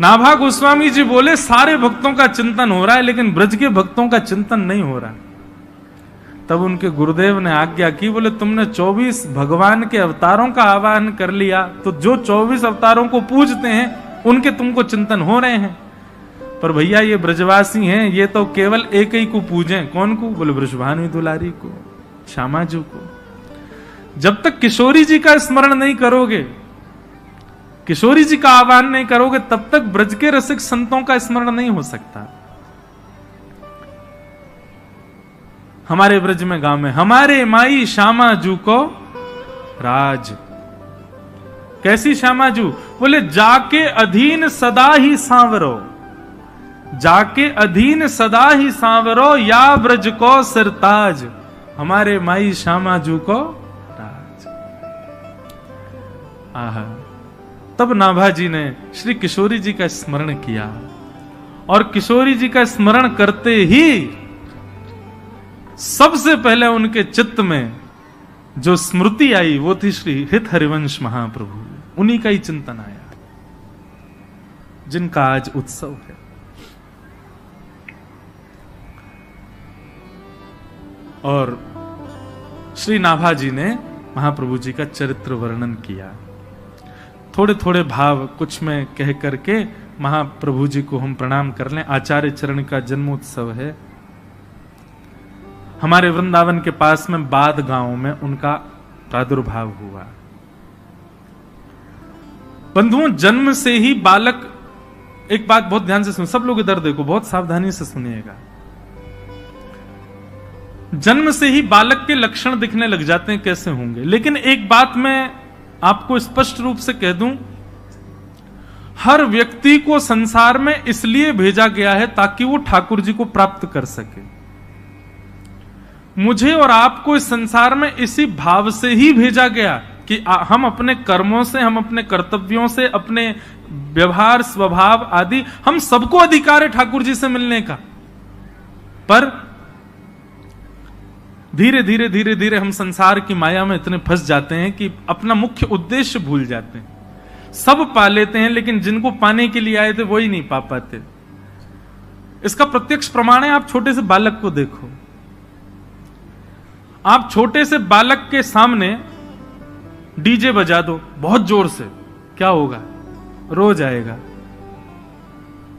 नाभा गोस्वामी जी बोले सारे भक्तों का चिंतन हो रहा है लेकिन ब्रज के भक्तों का चिंतन नहीं हो रहा। तब उनके गुरुदेव ने आज्ञा की, बोले तुमने 24 भगवान के अवतारों का आवाहन कर लिया तो जो 24 अवतारों को पूजते हैं उनके तुमको चिंतन हो रहे हैं, पर भैया ये ब्रजवासी हैं, ये तो केवल एक ही को पूजें। कौन को? बोले वृषभानु दुलारी को, श्यामाजू को। जब तक किशोरी जी का स्मरण नहीं करोगे, किशोरी जी का आह्वान नहीं करोगे, तब तक ब्रज के रसिक संतों का स्मरण नहीं हो सकता। हमारे ब्रज में गांव में हमारे माई श्यामा जू को राज। कैसी श्यामा जू? बोले जाके अधीन सदा ही सांवरो, जाके अधीन सदा ही सांवरो, या ब्रज को सिरताज। हमारे माई श्यामा जू को राज। आहा, तब नाभा जी ने श्री किशोरी जी का स्मरण किया और किशोरी जी का स्मरण करते ही सबसे पहले उनके चित्त में जो स्मृति आई वो थी श्री हित हरिवंश महाप्रभु। उन्हीं का ही चिंतन आया जिनका आज उत्सव है। और श्री नाभा जी ने महाप्रभु जी का चरित्र वर्णन किया। थोड़े थोड़े भाव कुछ में कह करके महाप्रभु जी को हम प्रणाम कर लें। आचार्य चरण का जन्मोत्सव है। हमारे वृंदावन के पास में बाद गांव में उनका प्रादुर्भाव हुआ। बंधुओं, जन्म से ही बालक, एक बात बहुत ध्यान से सुन, सब लोग इधर देखो, बहुत सावधानी से सुनिएगा। जन्म से ही बालक के लक्षण दिखने लग जाते हैं, कैसे होंगे? लेकिन एक बात मैं आपको स्पष्ट रूप से कह दूं, हर व्यक्ति को संसार में इसलिए भेजा गया है ताकि वो ठाकुर जी को प्राप्त कर सके। मुझे और आपको इस संसार में इसी भाव से ही भेजा गया कि हम अपने कर्मों से, हम अपने कर्तव्यों से, अपने व्यवहार स्वभाव आदि, हम सबको अधिकार है ठाकुर जी से मिलने का। पर धीरे धीरे धीरे धीरे हम संसार की माया में इतने फंस जाते हैं कि अपना मुख्य उद्देश्य भूल जाते हैं। सब पा लेते हैं लेकिन जिनको पाने के लिए आए थे वही नहीं पा पाते। इसका प्रत्यक्ष प्रमाण है, आप छोटे से बालक को देखो। आप छोटे से बालक के सामने डीजे बजा दो बहुत जोर से, क्या होगा? रो जाएगा,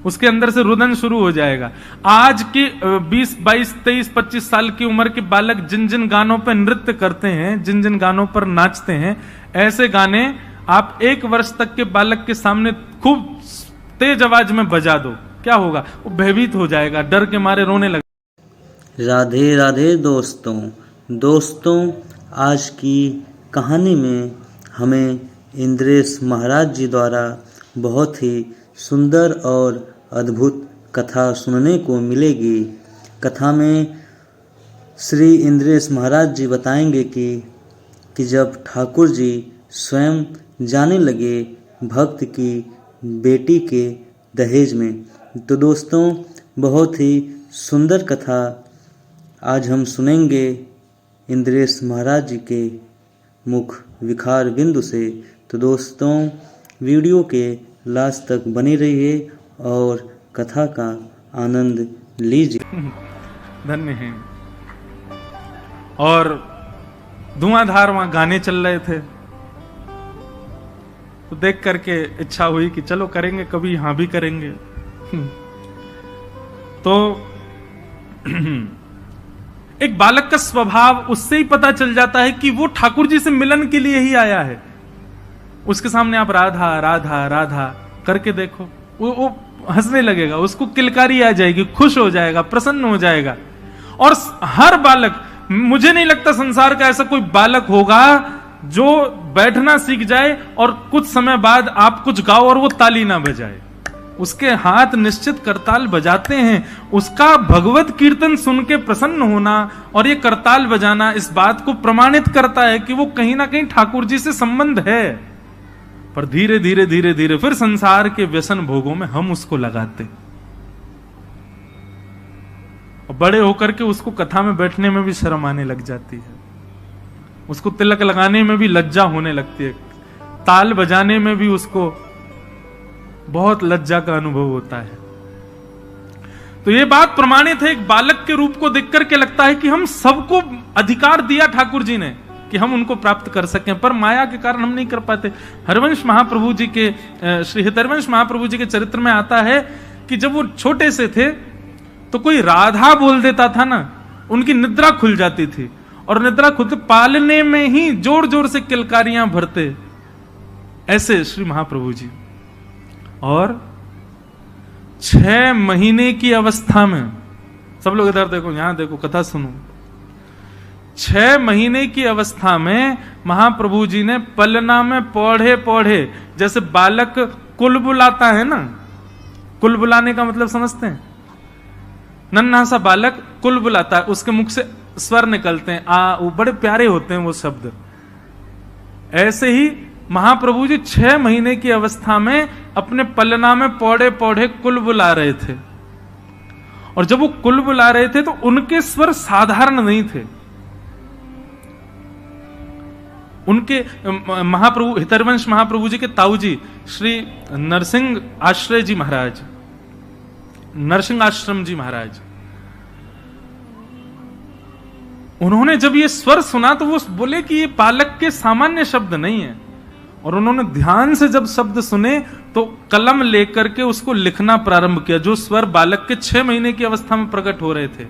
उसके अंदर से रुदन शुरू हो जाएगा। आज के 20, 22, 23, 25 साल की उम्र के बालक जिन जिन गानों पर नृत्य करते हैं, जिन जिन गानों पर नाचते हैं, ऐसे गाने आप 1 वर्ष तक के बालक के सामने खूब तेज आवाज में बजा दो, क्या होगा? वो भयभीत हो जाएगा, डर के मारे रोने लगेगा। राधे राधे दोस्तों, आज की कहानी में हमें इंद्रेश महाराज जी द्वारा बहुत ही सुंदर और अद्भुत कथा सुनने को मिलेगी। कथा में श्री इंद्रेश महाराज जी बताएंगे कि जब ठाकुर जी स्वयं जाने लगे भक्त की बेटी के दहेज में। तो दोस्तों, बहुत ही सुंदर कथा आज हम सुनेंगे इंद्रेश महाराज जी के मुख विखार बिंदु से। तो दोस्तों, वीडियो के लास्ट तक बने रहिए और कथा का आनंद लीजिए। धन्य हैं। और धुआंधार वहां गाने चल रहे थे तो देख करके इच्छा हुई कि चलो करेंगे, कभी यहां भी करेंगे। तो एक बालक का स्वभाव उससे ही पता चल जाता है कि वो ठाकुर जी से मिलन के लिए ही आया है। उसके सामने आप राधा राधा राधा करके देखो, वो हंसने लगेगा, उसको किलकारी आ जाएगी, खुश हो जाएगा, प्रसन्न हो जाएगा। और हर बालक, मुझे नहीं लगता संसार का ऐसा कोई बालक होगा जो बैठना सीख जाए और कुछ समय बाद आप कुछ गाओ और वो ताली ना बजाए। उसके हाथ निश्चित करताल बजाते हैं। उसका भगवत कीर्तन सुन के प्रसन्न होना और ये करताल बजाना इस बात को प्रमाणित करता है कि वो कहीं ना कहीं ठाकुर जी से संबंध है। पर धीरे धीरे धीरे धीरे फिर संसार के व्यसन भोगों में हम उसको लगाते, और बड़े होकर के उसको कथा में बैठने में भी शर्म आने लग जाती है, उसको तिलक लगाने में भी लज्जा होने लगती है, ताल बजाने में भी उसको बहुत लज्जा का अनुभव होता है। तो ये बात प्रमाणित है, एक बालक के रूप को देख करके लगता है कि हम सबको अधिकार दिया ठाकुर जी ने कि हम उनको प्राप्त कर सकें, पर माया के कारण हम नहीं कर पाते। हरिवंश महाप्रभु जी के श्री हितरवंश महाप्रभु जी के चरित्र में आता है कि जब वो छोटे से थे तो कोई राधा बोल देता था ना, उनकी निद्रा खुल जाती थी, और निद्रा खुलते पालने में ही जोर जोर से किलकारियां भरते, ऐसे श्री महाप्रभु जी। और 6 महीने की अवस्था में, सब लोग इधर देखो, यहां देखो, कथा सुनो, 6 महीने की अवस्था में महाप्रभु जी ने पलना में पौढ़े पौढ़े, जैसे बालक कुल बुलाता है ना, कुल बुलाने का मतलब समझते हैं, नन्हा सा बालक कुल बुलाता है, उसके मुख से स्वर निकलते हैं, वो बड़े प्यारे होते हैं वो शब्द। ऐसे ही महाप्रभु जी 6 महीने की अवस्था में अपने पलना में पौड़े पौड़े कुल बुला रहे थे, और जब वो कुल बुला रहे थे तो उनके स्वर साधारण नहीं थे। उनके महाप्रभु हितरवंश महाप्रभु जी के ताऊ जी श्री नरसिंह आश्रय जी महाराज, नरसिंह आश्रम जी महाराज, उन्होंने जब ये स्वर सुना तो वो बोले कि ये बालक के सामान्य शब्द नहीं है, और उन्होंने ध्यान से जब शब्द सुने तो कलम लेकर के उसको लिखना प्रारंभ किया, जो स्वर बालक के 6 महीने की अवस्था में प्रकट हो रहे थे।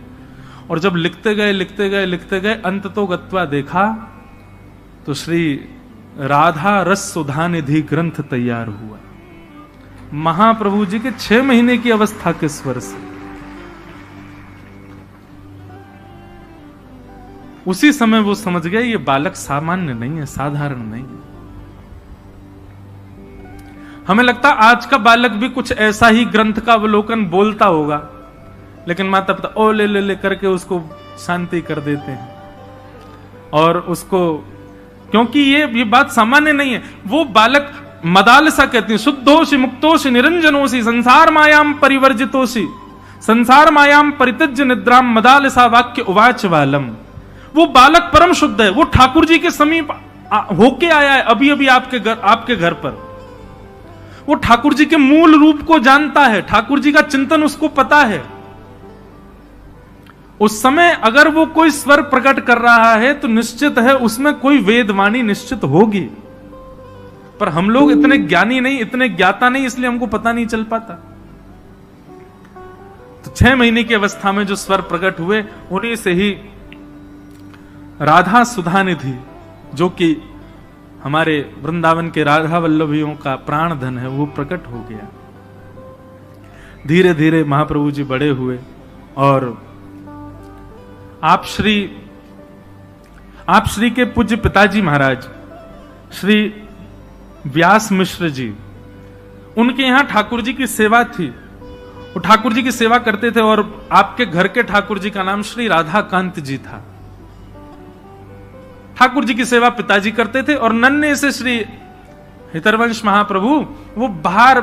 और जब लिखते गए लिखते गए लिखते गए, अंत तो गत्वा देखा तो श्री राधा रस सुधा निधि ग्रंथ तैयार हुआ, महाप्रभु जी के 6 महीने की अवस्था के स्वर से। उसी समय वो समझ गए ये बालक सामान्य नहीं है, साधारण नहीं है। हमें लगता आज का बालक भी कुछ ऐसा ही ग्रंथ का अवलोकन बोलता होगा, लेकिन माता पिता ओ ले ले ले करके उसको शांति कर देते हैं, और उसको, क्योंकि ये बात सामान्य नहीं है। वो बालक मदालसा कहती है, शुद्धोषि मुक्तोषि निरंजनोषि संसार मायाम परिवर्जितोषि संसार मायाम परित्यज्य निद्राम मदालसा वाक्य उवाच वालम। वो बालक परम शुद्ध है, वो ठाकुर जी के समीप होके आया है अभी अभी आपके घर पर। वो ठाकुर जी के मूल रूप को जानता है, ठाकुर जी का चिंतन उसको पता है। उस समय अगर वो कोई स्वर प्रकट कर रहा है तो निश्चित है उसमें कोई वेदवाणी निश्चित होगी, पर हम लोग इतने ज्ञानी नहीं, इतने ज्ञाता नहीं, इसलिए हमको पता नहीं चल पाता। तो 6 महीने की अवस्था में जो स्वर प्रकट हुए, उन्हीं से ही राधा सुधा निधि, जो कि हमारे वृंदावन के राधा वल्लभियों का प्राण धन है, वो प्रकट हो गया। धीरे धीरे महाप्रभु जी बड़े हुए, और आप श्री के पूज्य पिताजी महाराज श्री व्यास मिश्र जी, उनके यहां ठाकुर जी की सेवा थी, वो ठाकुर जी की सेवा करते थे, और आपके घर के ठाकुर जी का नाम श्री राधाकांत जी था। ठाकुर जी की सेवा पिताजी करते थे, और नन्हे से श्री हितरवंश महाप्रभु वो बाहर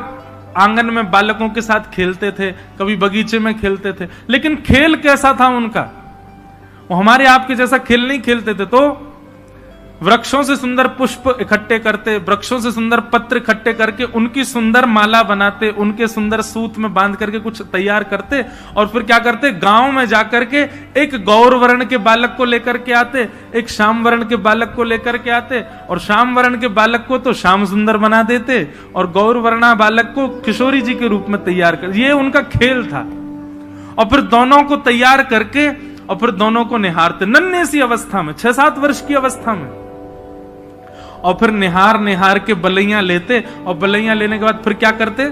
आंगन में बालकों के साथ खेलते थे, कभी बगीचे में खेलते थे। लेकिन खेल कैसा था उनका, वो हमारे आपके जैसा खेल नहीं खेलते थे। तो वृक्षों से सुंदर पुष्प इकट्ठे करते, वृक्षों से सुंदर पत्र इकट्ठे करके उनकी सुंदर माला बनाते, उनके सुंदर सूत में बांध करके कुछ तैयार करते, और फिर क्या करते, गांव में जाकर के एक गौर वर्ण के बालक को लेकर के आते, एक श्याम वर्ण के बालक को लेकर के आते, और श्याम वर्ण के बालक को तो श्याम सुंदर बना देते, और गौर वर्णा बालक को किशोरी जी के रूप में तैयार कर, ये उनका खेल था। और फिर दोनों को तैयार करके, और फिर दोनों को निहारते, नन्हे सी अवस्था में, 6-7 वर्ष की अवस्था में, और फिर निहार के बलैया लेते, और बलैया लेने के बाद फिर क्या करते,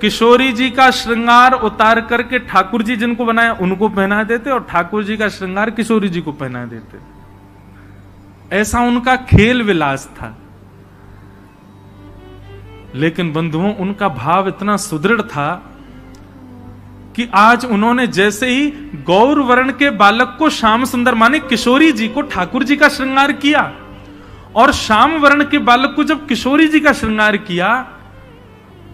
किशोरी जी का श्रृंगार उतार करके ठाकुर जी जिनको बनाया उनको पहना देते, और ठाकुर जी का श्रृंगार किशोरी जी को पहना देते। ऐसा उनका खेल विलास था। लेकिन बंधुओं, उनका भाव इतना सुदृढ़ था कि आज उन्होंने जैसे ही गौर वर्ण के बालक को श्याम सुंदर माने किशोरी जी को ठाकुर जी का श्रृंगार किया, और श्याम वर्ण के बालक को जब किशोरी जी का श्रृंगार किया,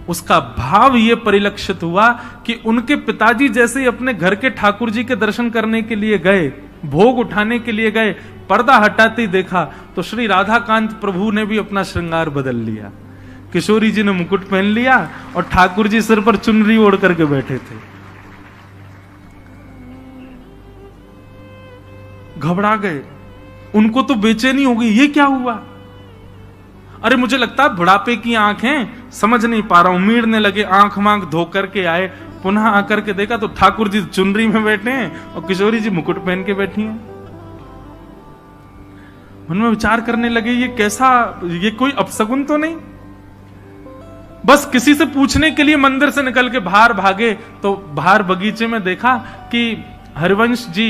उसका भाव यह परिलक्षित हुआ कि उनके पिताजी जैसे ही अपने घर के ठाकुर जी के दर्शन करने के लिए गए, भोग उठाने के लिए गए, पर्दा हटाते ही देखा तो श्री राधाकांत प्रभु ने भी अपना श्रृंगार बदल लिया। किशोरी जी ने मुकुट पहन लिया और ठाकुर जी सिर पर चुनरी ओढ़ करके बैठे थे। घबरा गए, उनको तो बेचैनी हो गई, ये क्या हुआ? अरे मुझे लगता है बुढ़ापे की आंखें, समझ नहीं पा रहा हूं। उम्मीदने लगे, आंख मांख धो करके आए, पुनः आकर के देखा तो ठाकुर जी चुनरी में बैठे हैं और किशोरी जी मुकुट पहन के बैठी हैं। मन में विचार करने लगे, ये कैसा, ये कोई अपशगुन तो नहीं? बस किसी से पूछने के लिए मंदिर से निकल के बाहर भागे तो बाहर बगीचे में देखा कि हरिवंश जी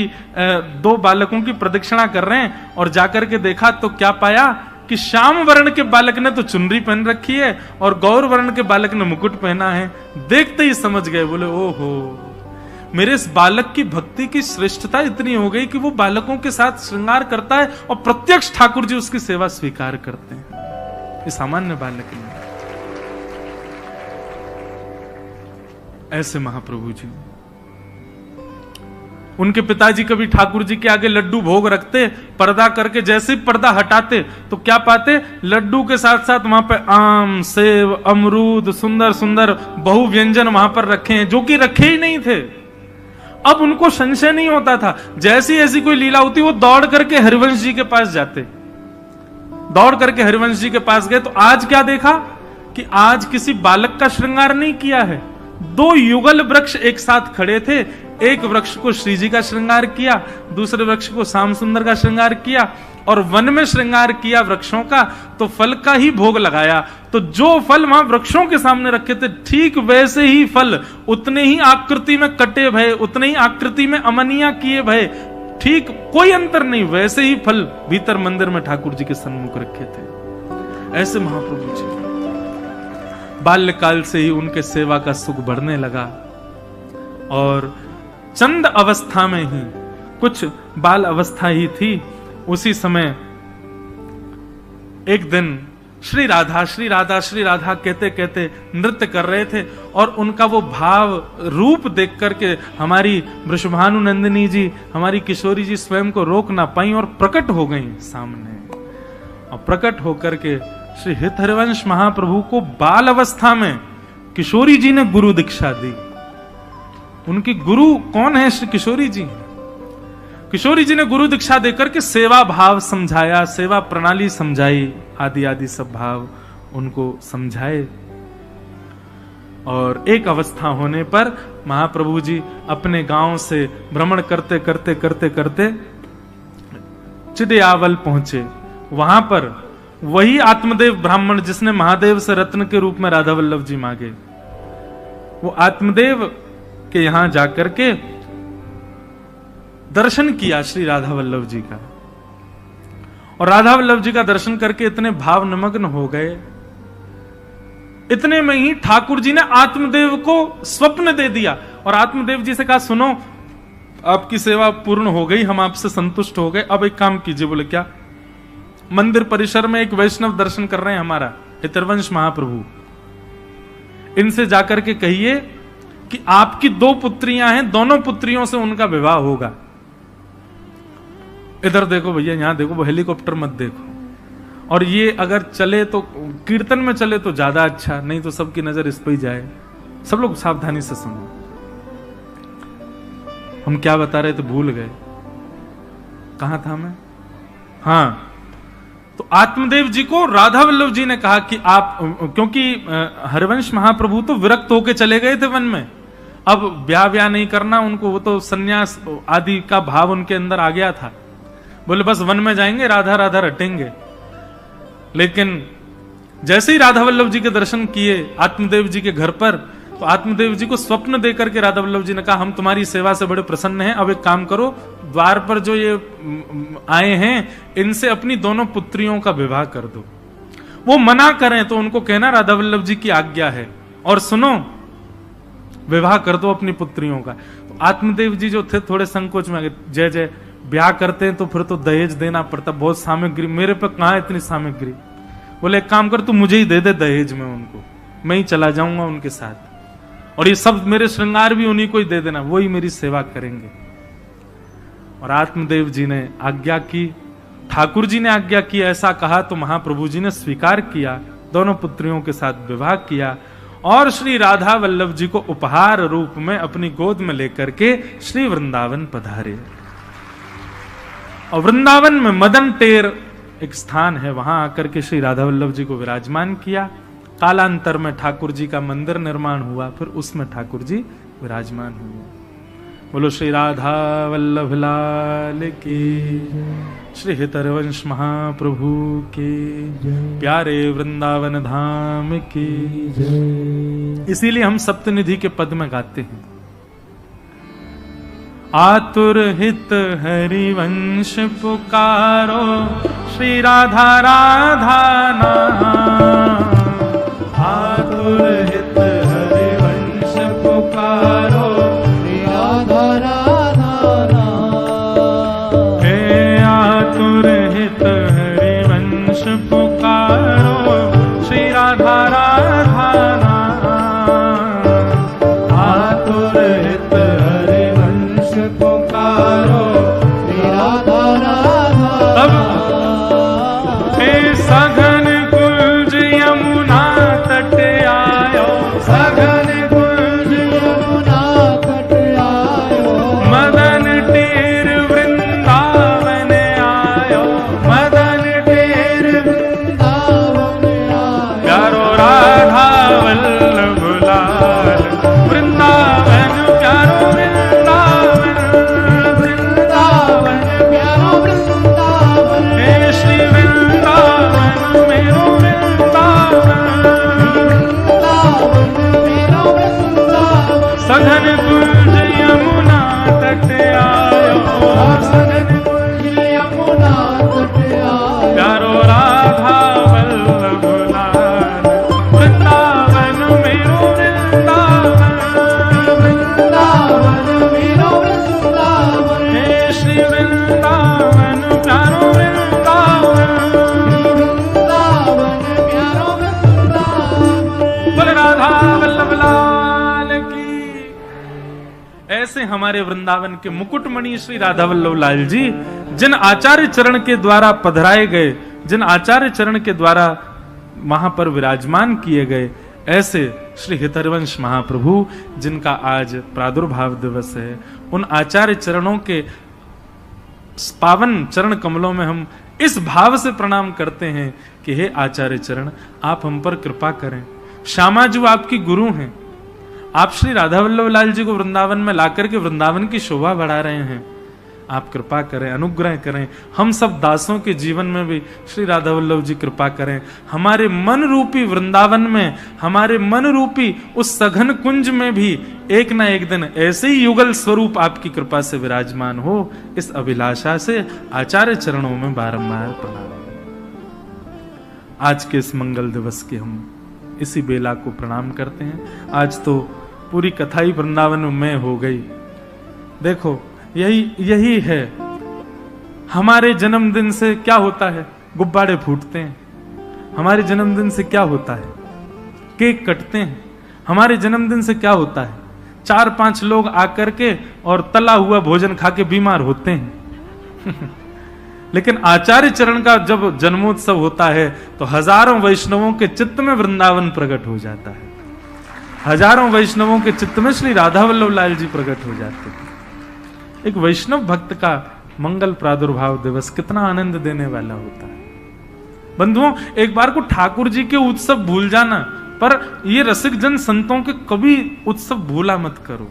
दो बालकों की प्रदक्षिणा कर रहे हैं, और जाकर के देखा तो क्या पाया कि श्याम वर्ण के बालक ने तो चुनरी पहन रखी है और गौर वर्ण के बालक ने मुकुट पहना है। देखते ही समझ गए, बोले ओहो, मेरे इस बालक की भक्ति की श्रेष्ठता इतनी हो गई कि वो बालकों के साथ श्रृंगार करता है और प्रत्यक्ष ठाकुर जी उसकी सेवा स्वीकार करते हैं। ये सामान्य बालक नहीं। ऐसे महाप्रभु जी, उनके पिताजी कभी ठाकुर जी के आगे लड्डू भोग रखते, पर्दा करके जैसे ही पर्दा हटाते तो क्या पाते, लड्डू के साथ साथ वहां पे आम, सेब, अमरूद, सुंदर सुंदर बहु व्यंजन वहां पर रखे हैं, जो कि रखे ही नहीं थे। अब उनको संशय नहीं होता था, जैसी ऐसी कोई लीला होती वो दौड़ करके हरिवंश जी के पास जाते। दौड़ करके हरिवंश जी के पास गए तो आज क्या देखा कि आज किसी बालक का श्रृंगार नहीं किया है। दो युगल वृक्ष एक साथ खड़े थे, एक वृक्ष को श्री जी का श्रृंगार किया, दूसरे वृक्ष को श्याम सुंदर का श्रृंगार किया, और वन में श्रृंगार किया वृक्षों का तो फल का ही भोग लगाया। तो जो फल वहां वृक्षों के सामने रखे थे, ठीक वैसे ही फल उतने ही आकृति में कटे भये, उतने ही आकृति में अमनिया किए भये, ठीक कोई अंतर नहीं, वैसे ही फल भीतर मंदिर में ठाकुर जी के सन्मुख रखे थे। ऐसे महाप्रभु जी बाल्यकाल से ही उनके सेवा का सुख बढ़ने लगा, और चंद अवस्था में ही, कुछ बाल अवस्था ही थी, उसी समय एक दिन श्री राधा श्री राधा श्री राधा कहते कहते नृत्य कर रहे थे, और उनका वो भाव रूप देख करके हमारी वृषभानु नंदिनी जी, हमारी किशोरी जी स्वयं को रोक ना पाई और प्रकट हो गई सामने। और प्रकट होकर के श्री हित हरिवंश महाप्रभु को बाल अवस्था में किशोरी जी ने गुरु दीक्षा दी। उनकी गुरु कौन है? श्री किशोरी जी। किशोरी जी ने गुरु दीक्षा देकर के सेवा भाव समझाया, सेवा प्रणाली समझाई, आदि आदि सब भाव उनको समझाए। और एक अवस्था होने पर महाप्रभु जी अपने गांव से भ्रमण करते करते करते करते चिदयावल पहुंचे। वहां पर वही आत्मदेव ब्राह्मण जिसने महादेव से रत्न के रूप में राधा वल्लभ जी मांगे, वो आत्मदेव के यहां जाकर के दर्शन किया श्री राधा वल्लभ जी का, और राधा वल्लभ जी का दर्शन करके इतने भाव निमग्न हो गए, इतने में ही ठाकुर जी ने आत्मदेव को स्वप्न दे दिया और आत्मदेव जी से कहा, सुनो आपकी सेवा पूर्ण हो गई, हम आपसे संतुष्ट हो गए, अब एक काम कीजिए। बोले क्या? मंदिर परिसर में एक वैष्णव दर्शन कर रहे हैं हमारा हितरवंश महाप्रभु, इनसे जाकर के कहिए कि आपकी दो पुत्रियां हैं, दोनों पुत्रियों से उनका विवाह होगा। इधर देखो भैया, यहां देखो, वो हेलीकॉप्टर मत देखो, और ये अगर चले तो कीर्तन में चले तो ज्यादा अच्छा, नहीं तो सबकी नजर इस पर ही जाए। सब लोग सावधानी से सुनो, हम क्या बता रहे थे भूल गए, कहां था मैं? हाँ, तो आत्मदेव जी को राधा वल्लभ जी ने कहा कि आप, क्योंकि हरिवंश महाप्रभु तो विरक्त होके चले गए थे वन में, अब ब्याह नहीं करना उनको, वो तो सन्यास आदि का भाव उनके अंदर आ गया था। बोले बस वन में जाएंगे, राधा राधा रटेंगे। लेकिन जैसे ही राधा वल्लभ जी के दर्शन किए आत्मदेव जी के घर पर, तो आत्मदेव जी को स्वप्न देकर के राधा वल्लभ जी ने कहा, हम तुम्हारी सेवा से बड़े प्रसन्न हैं, अब एक काम करो, द्वार पर जो ये आए हैं इनसे अपनी दोनों पुत्रियों का विवाह कर दो। वो मना करें तो उनको कहना राधा वल्लभ जी की आज्ञा है, और सुनो विवाह कर दो अपनी पुत्रियों का। तो आत्मदेव जी जो थे थोड़े संकोच में आ गए, जय जय, ब्याह करते हैं तो फिर तो दहेज देना पड़ता, बहुत सामग्री, मेरे पे कहां इतनी सामग्री। बोले एक काम कर, तू मुझे ही दे दे दहेज में उनको, मैं ही चला जाऊंगा उनके साथ, और ये सब मेरे श्रृंगार भी उन्हीं को ही दे देना, वही मेरी सेवा करेंगे। और आत्मदेव जी ने आज्ञा की, ठाकुर जी ने आज्ञा की, ऐसा कहा तो महाप्रभु जी ने स्वीकार किया। दोनों पुत्रियों के साथ विवाह किया और श्री राधा वल्लभ जी को उपहार रूप में अपनी गोद में लेकर के श्री वृंदावन पधारे। और वृंदावन में मदन टेर एक स्थान है, वहां आकर के श्री राधा वल्लभ जी को विराजमान किया। कालांतर में ठाकुर जी का मंदिर निर्माण हुआ, फिर उसमें ठाकुर जी विराजमान हुए। बोलो श्री राधा वल्लभ लाल की, श्री हितरवंश महाप्रभु के, प्यारे वृंदावन धाम की। इसीलिए हम सप्तनिधि के पद में गाते हैं, आतुर हित हरिवंश पुकारो, श्री राधा राधा नाम। आतुर हित हरिवंश पुकारो, श्री राधा राधा नाम। हे आतुर हित हरिवंश पुकारो, श्री राधा राधा नाम। आतुर हित हरिवंश पुकारो, श्री राधा राधा नाम। हे सघन कुंज यमुना तट आयो, सघन कुंज यमुना तट आयो। मदन टेर वृंदावन आयो, मदन टेर वृंदावन आयो। प्यारो राधा वल्लभ लाल, वृंदावन प्यारो वृंदावन, वृंदावन प्यारो वृंदावन। हे श्री वृंदावन मेरो वृंदावन, वृंदावन मेरो वृंदावन। सघन कुंज यमुना तट आयो, सघन कुंज यमुना तट आयो। प्यारो राधा वल्लभ लाल, वृंदावन मेरो वृंदावन, वृंदावन मेरो वृंदावन। हे श्री वृंदावन प्यारो वृंदावन, वृंदावन प्यारो वृंदावन। बोल राधा वल्लभ लाल की। ऐसे हमारे वृंदावन के मुकुटमणि श्री राधा वल्लभ लाल जी, जिन आचार्य चरण के द्वारा पधराए गए, जिन आचार्य चरण के द्वारा वहां पर विराजमान किए गए, ऐसे श्री हितरवंश महाप्रभु जिनका आज प्रादुर्भाव दिवस है, उन आचार्य चरणों के पावन चरण कमलों में हम इस भाव से प्रणाम करते हैं कि हे आचार्य चरण, आप हम पर कृपा करें। श्यामा जी आपकी गुरु हैं, आप श्री राधा वल्लभ लाल जी को वृंदावन में लाकर के वृंदावन की शोभा बढ़ा रहे हैं। आप कृपा करें, अनुग्रह करें। हम सब दासों के जीवन में भी श्री राधा वल्लभ जी कृपा करें। हमारे मन रूपी वृंदावन में, हमारे मन रूपी उस सघन कुंज में भी एक ना एक दिन ऐसे ही युगल स्वरूप आपकी कृपा से विराजमान हो, इस अभिलाषा से आचार्य चरणों में बारंबार प्रणाम। आज के इस मंगल दिवस के हम इसी बेला को प्रणाम करते हैं। आज तो पूरी कथा ही वृंदावन में हो गई। देखो, यही है हमारे जन्मदिन से क्या होता है, गुब्बारे फूटते हैं। हमारे जन्मदिन से क्या होता है, केक कटते हैं। हमारे जन्मदिन से क्या होता है, 4-5 लोग आकर के और तला हुआ भोजन खा के बीमार होते हैं। लेकिन आचार्य चरण का जब जन्मोत्सव होता है तो हजारों वैष्णवों के चित्त में वृंदावन प्रकट हो जाता है। हजारों वैष्णवों के चित्त में श्री राधा वल्लभ लाल जी प्रकट हो जाते हैं। एक वैष्णव भक्त का मंगल प्रादुर्भाव दिवस कितना आनंद देने वाला होता है। बंधुओं, एक बार को ठाकुर जी के उत्सव भूल जाना, पर ये रसिक जन संतों के कभी उत्सव भूला मत करो।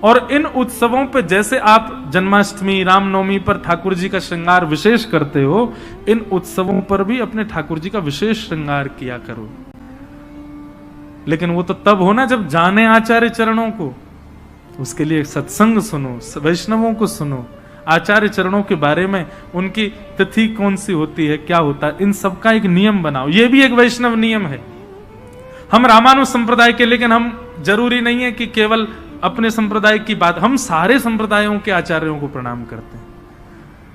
और इन उत्सवों पे जैसे आप जन्माष्टमी, रामनवमी पर ठाकुर जी का श्रृंगार विशेष करते हो, इन उत्सवों पर भी अपने ठाकुर जी का विशेष श्रृंगार किया करो। लेकिन वो तो तब हो ना जब जाने आचार्य चरणों को। उसके लिए सत्संग सुनो, वैष्णवों को सुनो, आचार्य चरणों के बारे में, उनकी तिथि कौन सी होती है, क्या होता है, इन सब का एक नियम बनाओ। ये भी एक वैष्णव नियम है। हम रामानुज संप्रदाय के, लेकिन हम जरूरी नहीं है कि केवल अपने संप्रदाय की बात, हम सारे संप्रदायों के आचार्यों को प्रणाम करते हैं।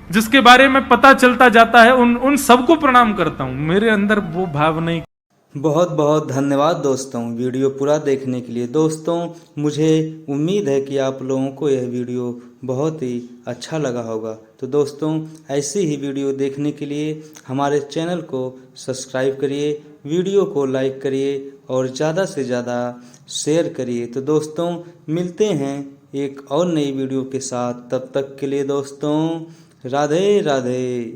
जिसके बारे में पता चलता जाता है उन सबको प्रणाम करता हूं। मेरे अंदर वो भाव नहीं। बहुत बहुत धन्यवाद दोस्तों वीडियो पूरा देखने के लिए। दोस्तों, मुझे उम्मीद है कि आप लोगों को यह वीडियो बहुत ही अच्छा लगा होगा। तो दोस्तों, ऐसी ही वीडियो देखने के लिए हमारे चैनल को सब्सक्राइब करिए, वीडियो को लाइक करिए और ज़्यादा से ज़्यादा शेयर करिए। तो दोस्तों मिलते हैं एक और नई वीडियो के साथ, तब तक के लिए दोस्तों राधे राधे।